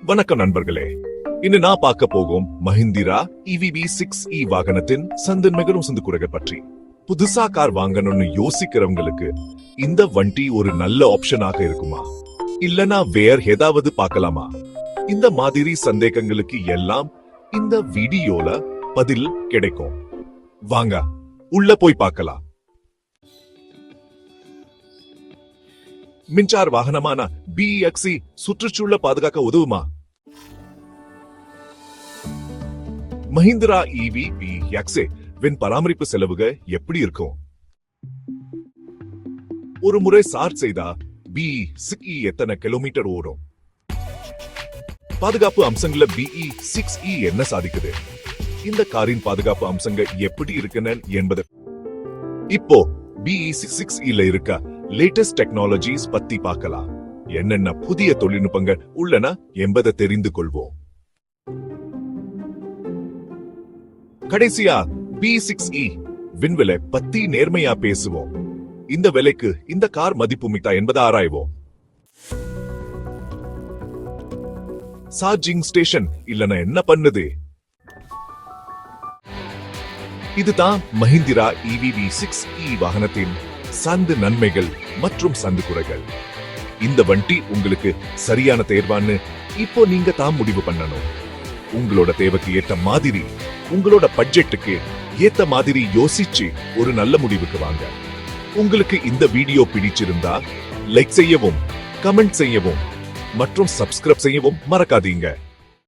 வணக்கம் நண்பர்களே. இன்று நான் பார்க்க போகும் மஹிந்திரா EVB 6e வாகனத்தின் சந்தின் மிகவும் சிந்து குறைகள் பற்றி. புதுசா கார் வாங்கணும்னு யோசிக்கிறவங்களுக்கு இந்த வண்டி ஒரு நல்ல ஆப்ஷனாக இருக்குமா, இல்லனா வேற ஏதாவது பார்க்கலாமா? இந்த மாதிரி சந்தேகங்களுக்கு எல்லாம் இந்த வீடியோல பதில் கிடைக்கும். வாங்க உள்ள போய் பார்க்கலாம். மின்சார வாகனமான BE-X சுற்றுச்சூழலை பாதுகாக்க உதவுமா? மஹிந்திரா EVB-X வின் பராமரிப்பு செலவுகள் எப்படி இருக்கும்? ஒரு முறை சார்ஜ் செய்தா BE-6e எத்தனை கிலோமீட்டர் ஓடும்? பாதுகாப்பு அம்சங்கள BE-6e என்ன சாதிக்குது? இந்த காரின் பாதுகாப்பு அம்சங்கள் எப்படி இருக்குன்னு என்பது இப்போ BE-6e இருக்க லேட்டஸ்ட் டெக்னாலஜிஸ் பத்தி பார்க்கலாம். என்னென்ன புதிய தொழில்நுட்பங்கள் உள்ளன என்பதை தெரிந்து கொள்வோம். கடைசியா BE-6e விண்வெளி பத்தி நேர்மையா பேசுவோம். இந்த விலைக்கு இந்த கார் மதிப்பு மித்தா என்பதை ஆராய்வோம். சார்ஜிங் ஸ்டேஷன் இல்லனா என்ன பண்ணுது? இதுதான் மஹிந்திரா EVB 6e வாகனத்தின் சந்து நன்மைகள் மற்றும் சந்து குறைகள். இந்த வண்டி உங்களுக்கு சரியான தேர்வான்னு இப்போ நீங்க தான் முடிவு பண்ணணும். உங்களோட தேவைக்கு ஏத்த மாதிரி, உங்களோட பட்ஜெட்டுக்கு ஏத்த மாதிரி யோசிச்சு ஒரு நல்ல முடிவுக்கு வாங்க. உங்களுக்கு இந்த வீடியோ பிடிச்சிருந்தா லைக் செய்யவும், கமெண்ட் செய்யவும் மற்றும் சப்ஸ்கிரைப் செய்யவும் மறக்காதீங்க.